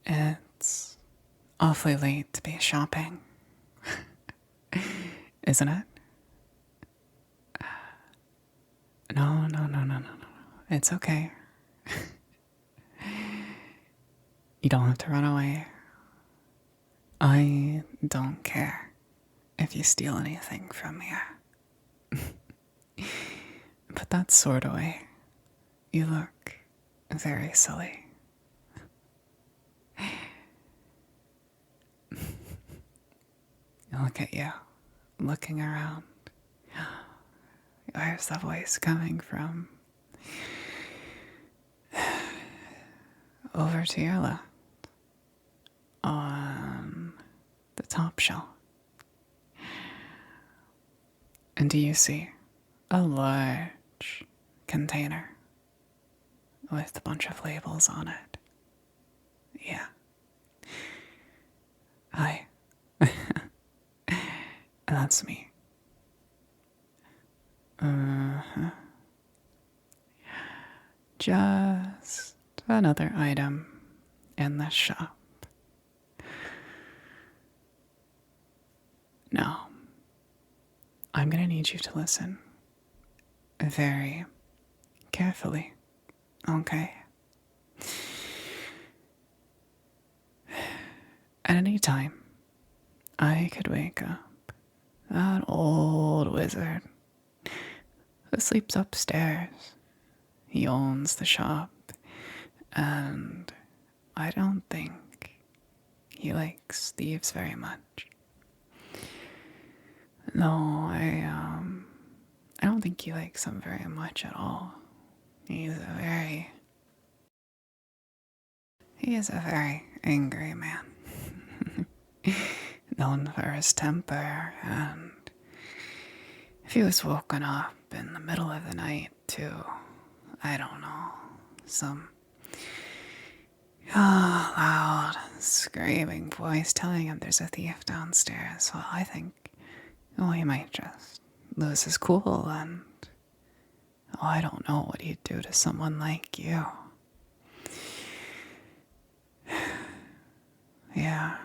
It's awfully late to be shopping, isn't it? No, no, no, no, no, no. It's okay. You don't have to run away. I don't care if you steal anything from here. Put that sword away. You look very silly. Look at you, looking around. Where's the voice coming from? Over to your left, on the top shelf. And do you see a large container with a bunch of labels on it? Yeah. Hi. That's me. Uh-huh. Just another item in the shop. Now, I'm gonna need you to listen very carefully, okay? At any time, I could wake up that old wizard who sleeps upstairs. He owns the shop, and I don't think he likes thieves very much. No, I don't think he likes them very much at all. He is a very angry man. Known for his temper, and if he was woken up in the middle of the night to, I don't know, some loud, screaming voice telling him there's a thief downstairs, well, I think, he might just lose his cool and, I don't know what he'd do to someone like you. Yeah,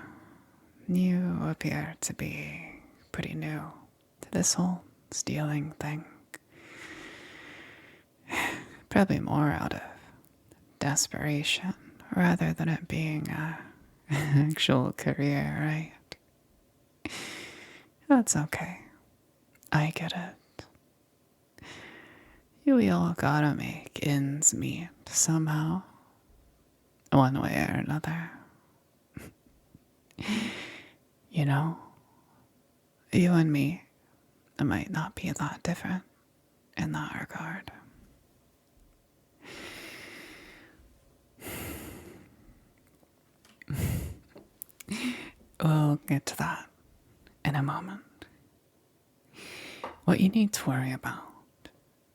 you appear to be pretty new to this whole stealing thing. Probably more out of desperation rather than it being an actual career, right? That's okay. I get it. We all gotta make ends meet somehow, one way or another. You know, you and me might not be that different in that regard. We'll get to that in a moment. What you need to worry about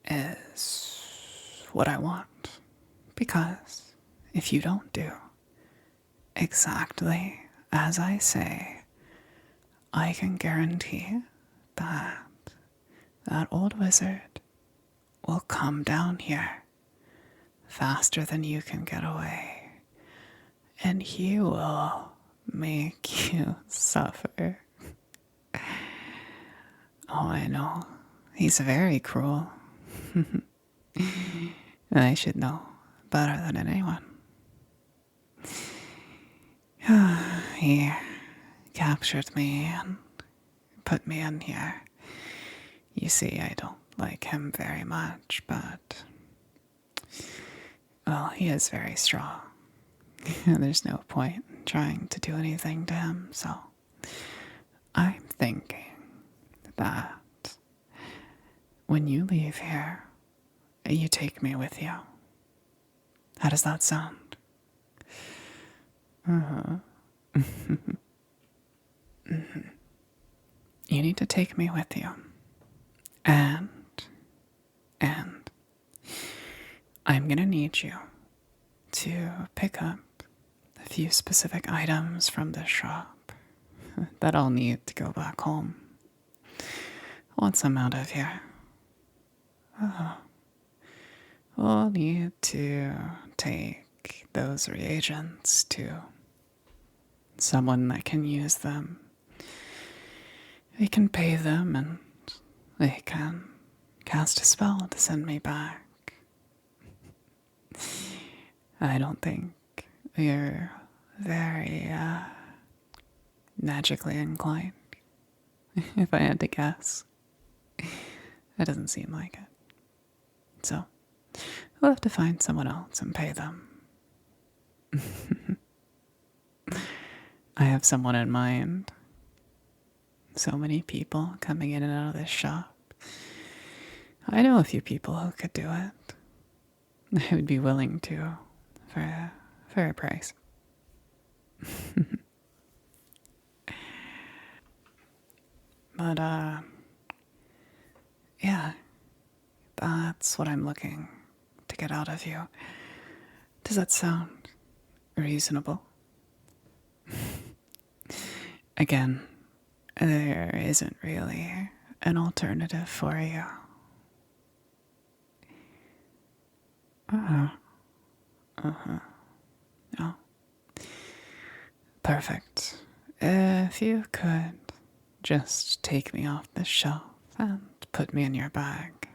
is what I want. Because if you don't do exactly as I say, I can guarantee that that old wizard will come down here faster than you can get away, and he will make you suffer. Oh, I know. He's very cruel. I should know better than anyone. He captured me and put me in here. You see, I don't like him very much, but, well, he is very strong. There's no point in trying to do anything to him, so I'm thinking that when you leave here, you take me with you. How does that sound? You need to take me with you. And I'm gonna need you to pick up a few specific items from this shop that I'll need to go back home once I'm out of here. We'll need to take those reagents to someone that can use them. We can pay them and they can cast a spell to send me back. I don't think you're very magically inclined, if I had to guess. It doesn't seem like it. So, we'll have to find someone else and pay them. I have someone in mind. So many people coming in and out of this shop. I know a few people who could do it. I would be willing to for a price. But, yeah, that's what I'm looking to get out of you. Does that sound reasonable? Again, there isn't really an alternative for you. Oh, perfect. If you could just take me off the shelf and put me in your bag,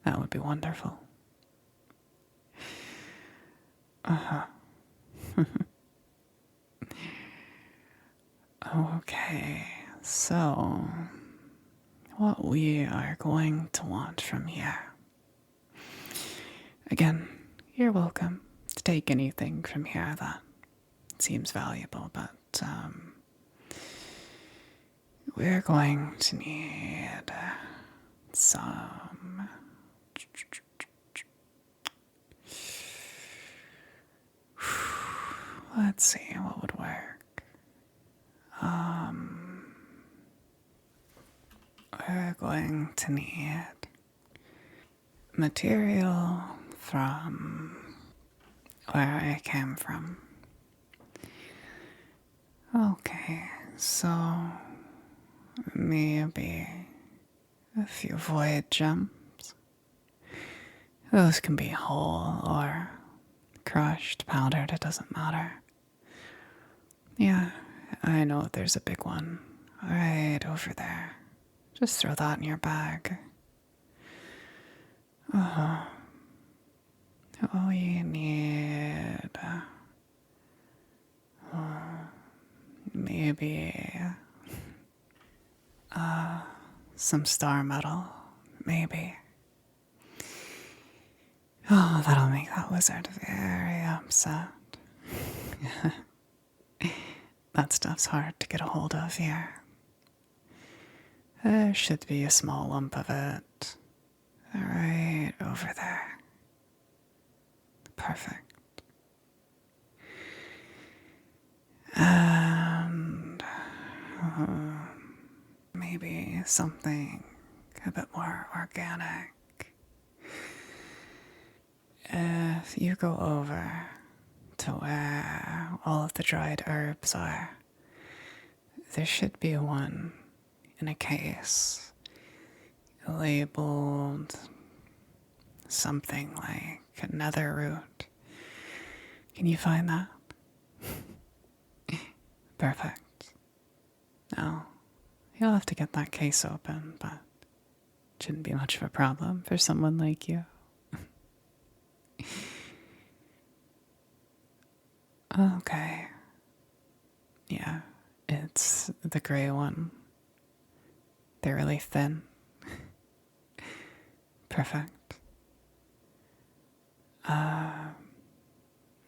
that would be wonderful. Okay, so what we are going to want from here. Again, you're welcome to take anything from here that seems valuable, but we're going to need some. Let's see what would work. We're going to need material from where I came from. Okay, so maybe a few void gems. Those can be whole or crushed, powdered, it doesn't matter. Yeah, I know there's a big one right over there. Just throw that in your bag. Oh, you need maybe some star metal, maybe. Oh, that'll make that wizard very upset. That stuff's hard to get a hold of here. There should be a small lump of it right over there. Perfect. And maybe something a bit more organic. If you go over to where all of the dried herbs are, there should be one in a case labeled something like nether root. Can you find that? Perfect. Now, you'll have to get that case open, but it shouldn't be much of a problem for someone like you. Okay. Yeah, it's the gray one. They're really thin. Perfect.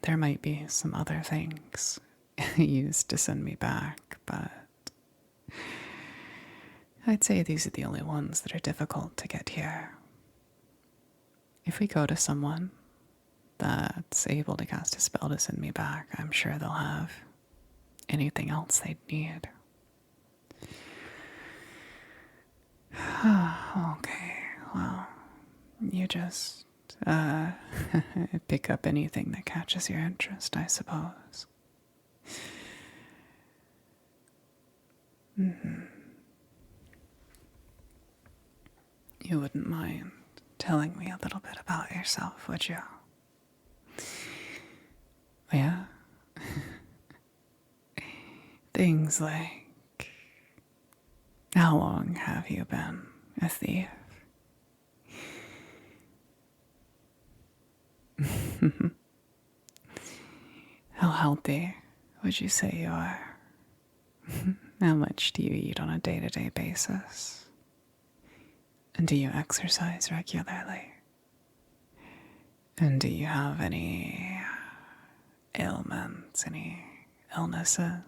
There might be some other things used to send me back, but I'd say these are the only ones that are difficult to get here. If we go to someone that's able to cast a spell to send me back, I'm sure they'll have anything else they'd need. Okay, well, you just pick up anything that catches your interest, I suppose. You wouldn't mind telling me a little bit about yourself, would you? Yeah? Things like, how long have you been a thief? How healthy would you say you are? How much do you eat on a day-to-day basis? And do you exercise regularly? And do you have any ailments, any illnesses?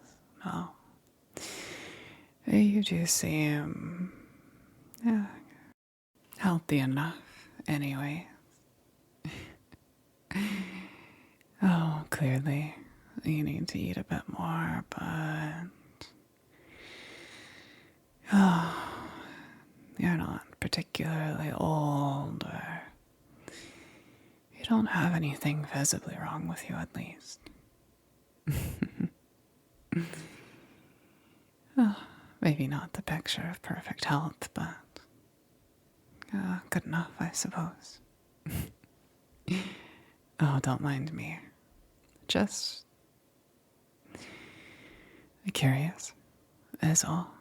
No. You do seem, yeah, healthy enough anyway. Oh, clearly you need to eat a bit more, but oh, you're not particularly old, or you don't have anything visibly wrong with you, at least. Oh, maybe not the picture of perfect health, but good enough, I suppose. Oh, don't mind me. Just curious, is all.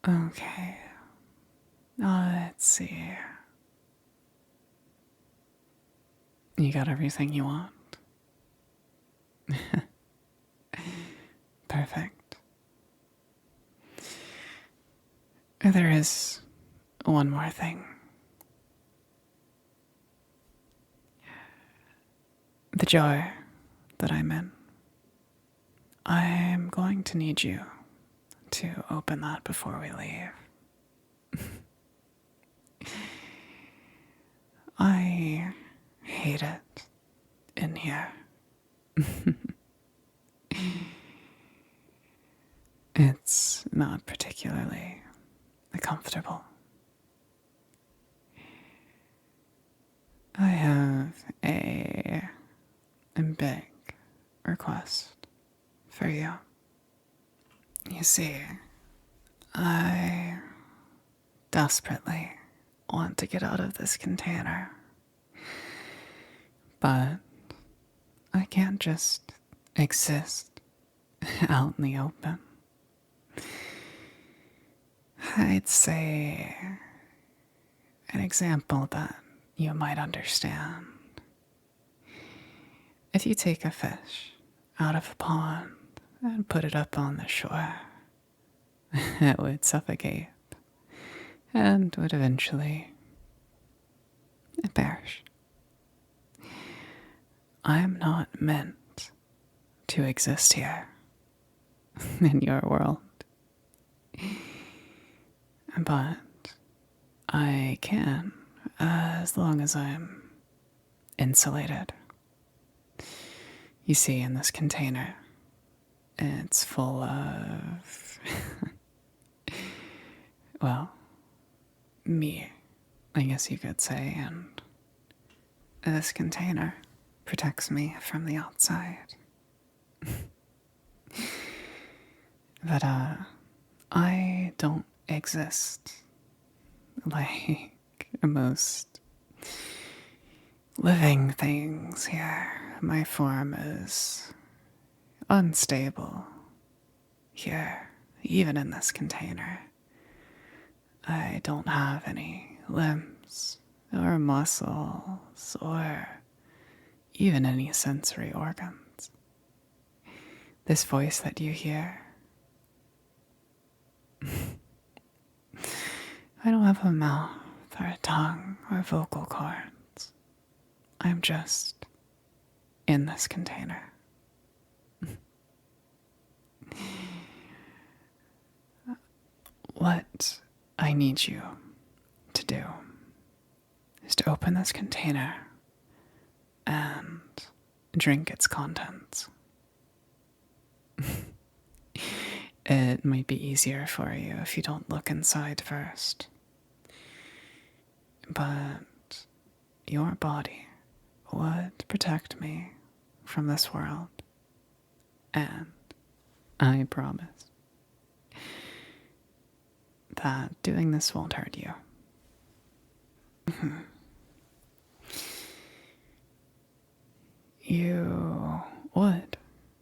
Okay. Let's see. You got everything you want? Perfect. There is one more thing. The jar that I'm in. I'm going to need you to open that before we leave. I hate it in here. It's not particularly comfortable. I have a big request for you. You see, I desperately want to get out of this container, but I can't just exist out in the open. I'd say an example that you might understand. If you take a fish out of a pond and put it up on the shore, it would suffocate and would eventually perish. I'm not meant to exist here in your world, but I can as long as I'm insulated. You see, in this container, it's full of, well, me, I guess you could say, and this container protects me from the outside. But, I don't exist like most living things here. My form is unstable here, even in this container. I don't have any limbs or muscles or even any sensory organs. This voice that you hear, I don't have a mouth or a tongue or vocal cords. I'm just in this container. What I need you to do is to open this container and drink its contents. It might be easier for you if you don't look inside first. But your body would protect me from this world. And I promise that doing this won't hurt you You would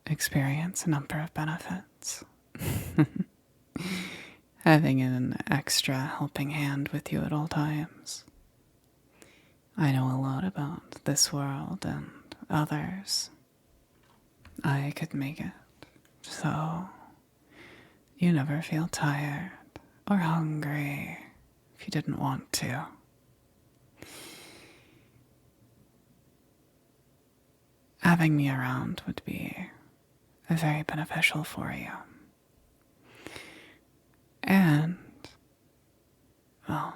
experience a number of benefits. Having an extra helping hand with you at all times. I know a lot about this world and others. I could make it so you never feel tired or hungry if you didn't want to. Having me around would be very beneficial for you. And, well,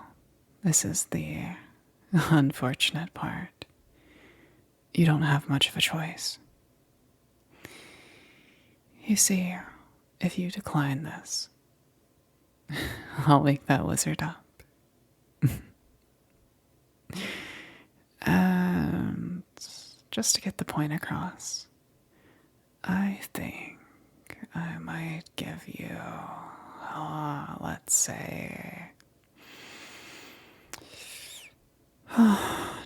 this is the unfortunate part. You don't have much of a choice. You see, if you decline this, I'll wake that wizard up. And just to get the point across, I think I might give you, let's say,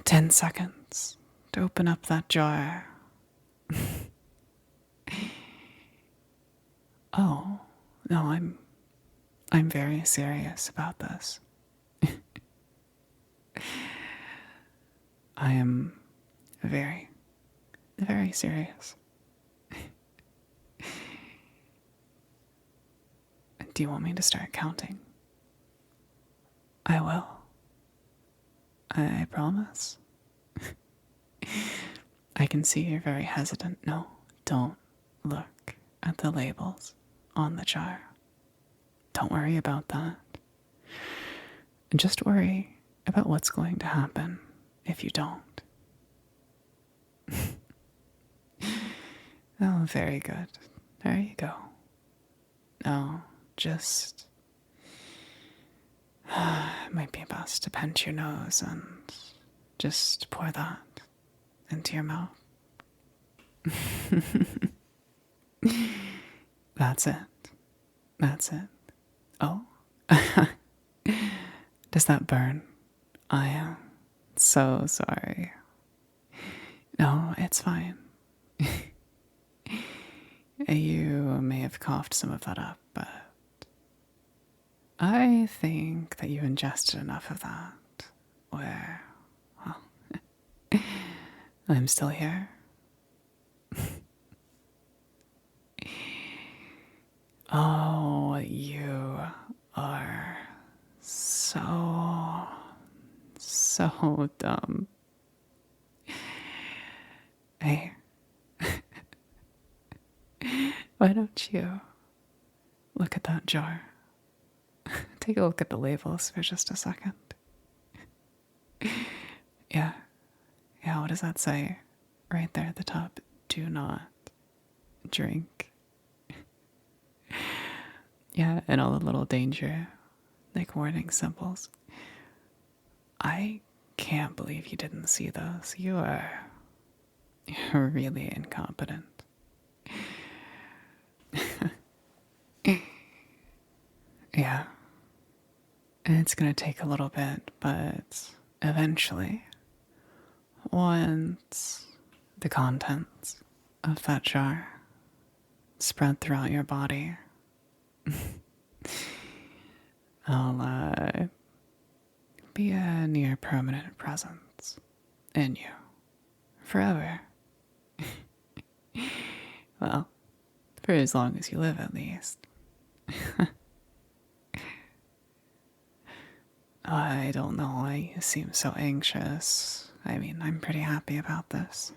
10 seconds to open up that jar. Oh, no, I'm very serious about this. I am very, very serious. Do you want me to start counting? I will. I promise. I can see you're very hesitant. No, don't look at the labels on the jar. Don't worry about that. Just worry about what's going to happen if you don't. Oh, very good. There you go. Now, just it might be best to pinch your nose and just pour that into your mouth. That's it. That's it. Oh. Does that burn? I am so sorry. No, it's fine. You may have coughed some of that up, but I think that you ingested enough of that where, well, I'm still here. Oh, you are so dumb. Hey, why don't you look at that jar? Take a look at the labels for just a second. Yeah, what does that say? Right there at the top, do not drink. Yeah, and all the little danger, like warning symbols. I can't believe you didn't see those. You're really incompetent. Yeah. And it's gonna take a little bit, but eventually, once the contents of that jar spread throughout your body, I'll be a near permanent presence in you forever. Well, for as long as you live, at least. I don't know why you seem so anxious. I mean, I'm pretty happy about this.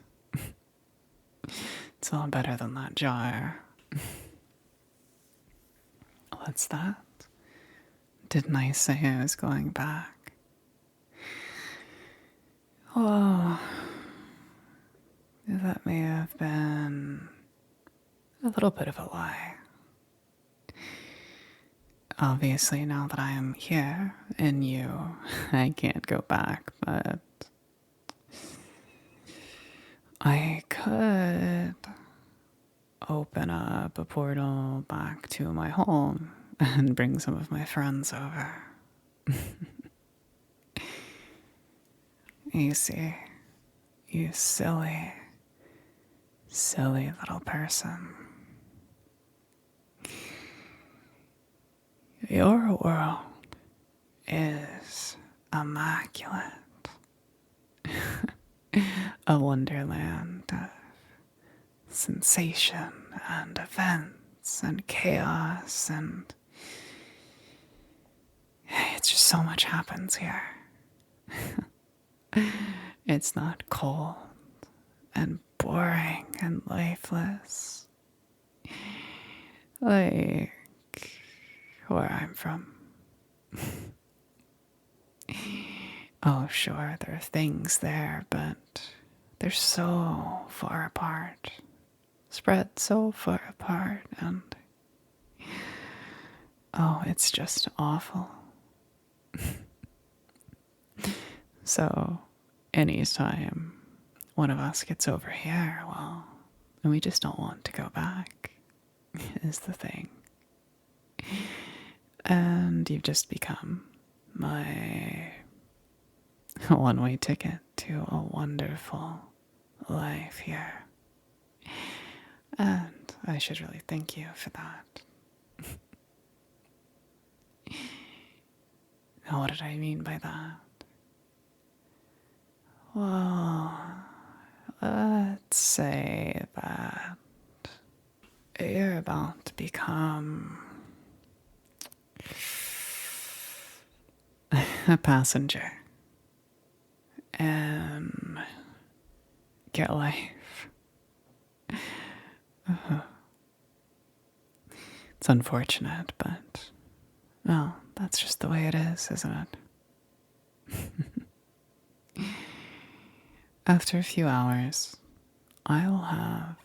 It's all better than that jar. What's that? Didn't I say I was going back? Oh, that may have been a little bit of a lie. Obviously, now that I am here in you, I can't go back, but I could open up a portal back to my home and bring some of my friends over. Easy, you silly, silly little person. Your world is immaculate, a wonderland of sensation and events and chaos, and it's just so much happens here. It's not cold and boring and lifeless like where I'm from. Oh, sure, there are things there, but they're so far apart, spread so far apart, and oh, it's just awful. So, anytime one of us gets over here, well, we just don't want to go back, is the thing. And you've just become my one-way ticket to a wonderful life here. And I should really thank you for that. Now, what did I mean by that? Well, let's say that you're about to become a passenger and get life. It's unfortunate, but, well, that's just the way it is, isn't it? After a few hours, I will have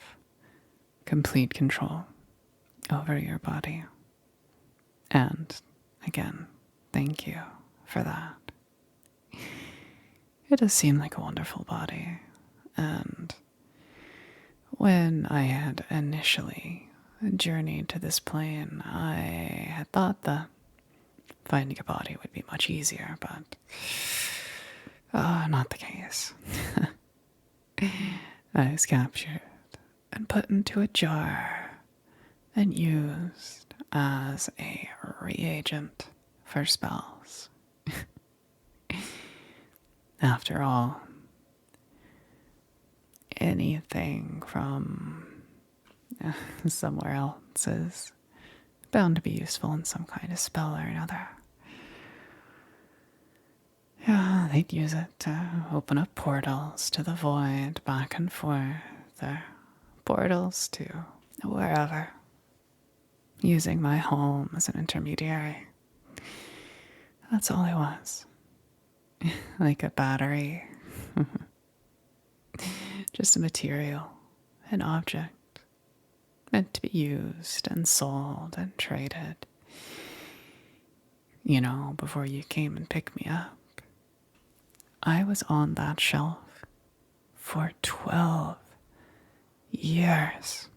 complete control over your body. And, again, thank you for that. It does seem like a wonderful body, and when I had initially journeyed to this plane, I had thought that finding a body would be much easier, but not the case. I was captured and put into a jar and used as a reagent for spells. After all, anything from somewhere else is bound to be useful in some kind of spell or another. Yeah, they'd use it to open up portals to the void, back and forth, or portals to wherever, using my home as an intermediary. That's all I was. Like a battery. Just a material, an object, meant to be used and sold and traded. You know, before you came and picked me up, I was on that shelf for 12 years.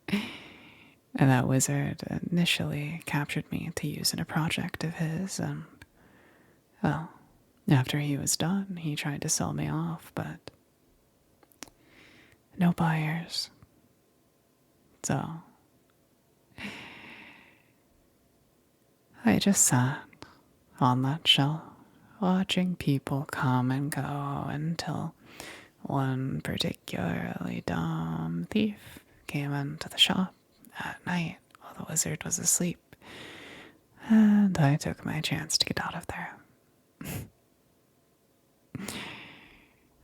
And that wizard initially captured me to use in a project of his, and, well, after he was done, he tried to sell me off, but no buyers. So I just sat on that shelf, watching people come and go until one particularly dumb thief came into the shop at night while the wizard was asleep, and I took my chance to get out of there.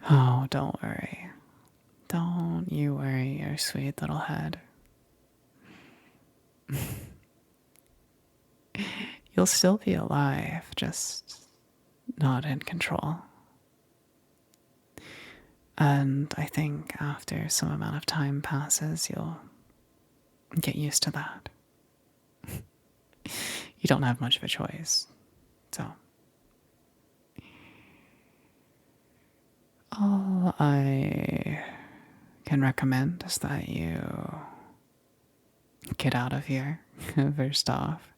Oh, don't worry. Don't you worry your sweet little head. You'll still be alive, just not in control. And I think after some amount of time passes, you'll get used to that. You don't have much of a choice, so all I can recommend is that you get out of here, first off,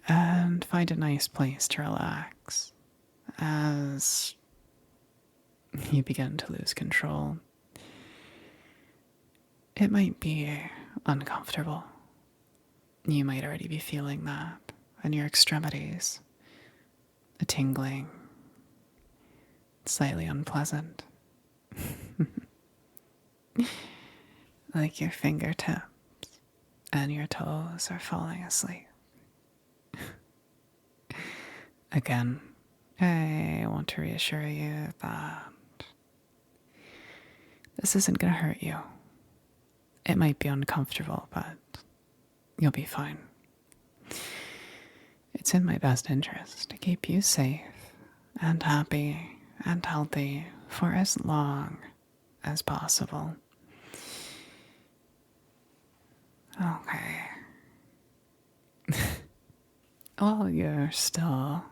and find a nice place to relax as you begin to lose control, it might be uncomfortable. You might already be feeling that in your extremities, a tingling, slightly unpleasant, like your fingertips and your toes are falling asleep. Again, I want to reassure you that this isn't going to hurt you. It might be uncomfortable, but you'll be fine. It's in my best interest to keep you safe and happy and healthy for as long as possible. Okay. Well, you're still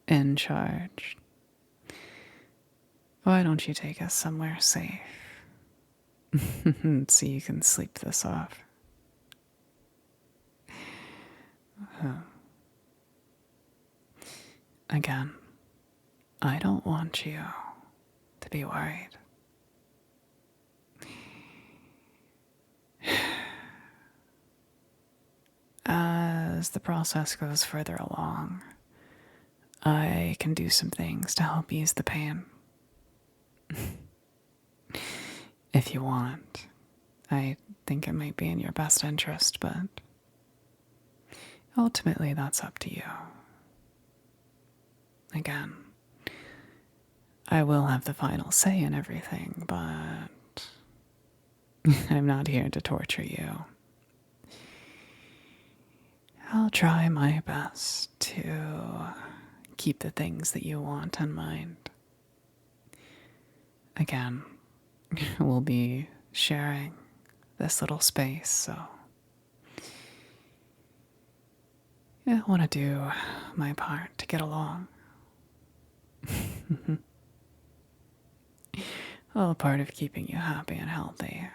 in charge. Why don't you take us somewhere safe so you can sleep this off? Again, I don't want you to be worried. As the process goes further along, I can do some things to help ease the pain. If you want. I think it might be in your best interest, but ultimately that's up to you. Again, I will have the final say in everything, but I'm not here to torture you. I'll try my best to keep the things that you want in mind. Again, we'll be sharing this little space, so yeah, I want to do my part to get along. All part of keeping you happy and healthy.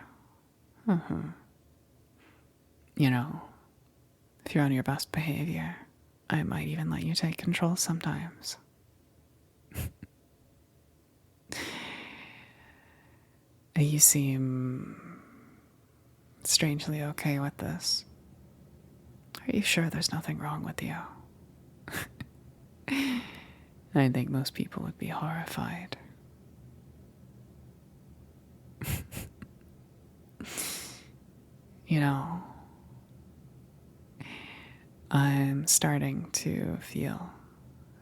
You know, if you're on your best behavior, I might even let you take control sometimes. You seem strangely okay with this. Are you sure there's nothing wrong with you? I think most people would be horrified. You know, I'm starting to feel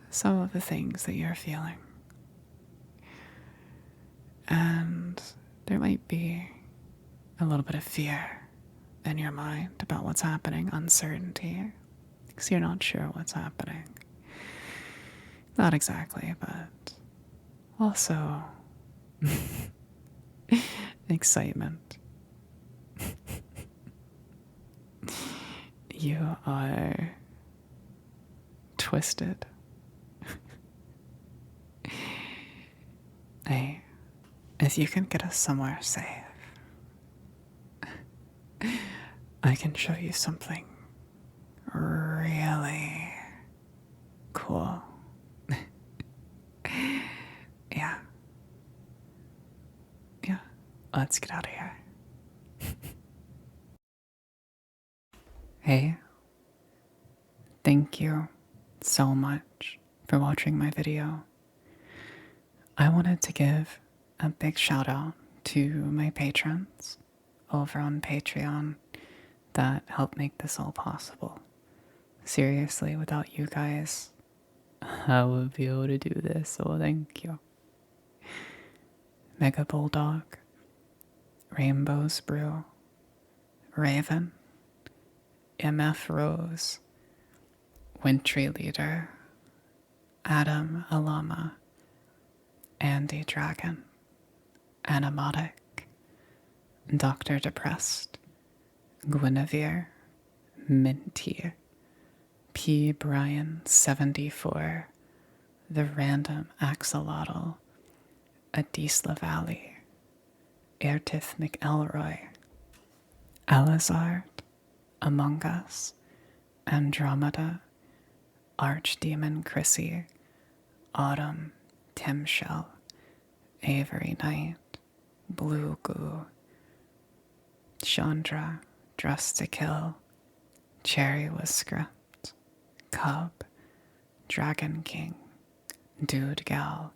some of the things that you're feeling. And there might be a little bit of fear in your mind about what's happening, uncertainty, because you're not sure what's happening. Not exactly, but also excitement. You are twisted. Hey, if you can get us somewhere safe, I can show you something really cool. Yeah. Yeah. Let's get out of here. Hey, thank you so much for watching my video. I wanted to give a big shout out to my patrons over on Patreon that help make this all possible. Seriously, without you guys, I would be able to do this, so thank you. Mega Bulldog, Rainbow's Brew, Raven, MF Rose, Wintry Leader, Adam Alama, Andy Dragon, Animatic, Dr. Depressed, Guinevere, Minty, P. Brian 74, The Random Axolotl, Adisla Valley, Ertith McElroy, Alizard, Among Us, Andromeda, Archdemon Chrissy, Autumn, Tim Shell, Avery Knight, Blue Goo, Chandra, Dressed to Kill, Cherry was Script, Cub, Dragon King, Dude Gal,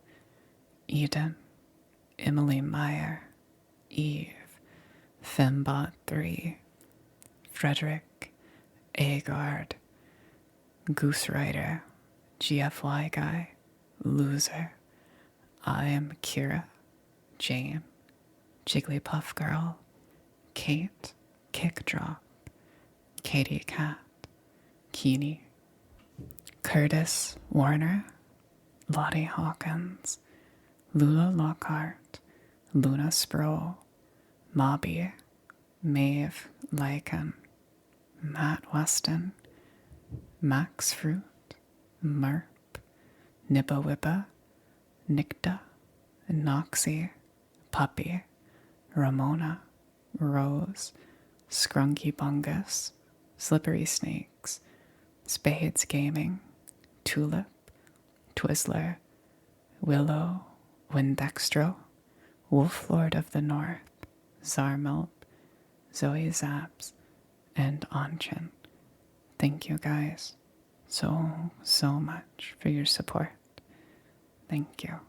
Eden, Emily Meyer, Eve, Fembot 3, Frederick, Agard, Goose Rider, GFY Guy, Loser, I am Kira, Jane, Jigglypuff Girl, Kate, Kickdrop, Katie Cat, Keeney, Curtis Warner, Lottie Hawkins, Lula Lockhart, Luna Sproul, Mobby, Maeve Lycan, Matt Weston, Max Fruit, Merp, Nibba Wibba, Nicta, Noxie, Puppy, Ramona, Rose, Scrunky Bungus, Slippery Snakes, Spades Gaming, Tulip, Twizzler, Willow, Windextro, Wolf Lord of the North, Zarmelp, Zoe Zaps, and Anchin. Thank you guys so much for your support. Thank you.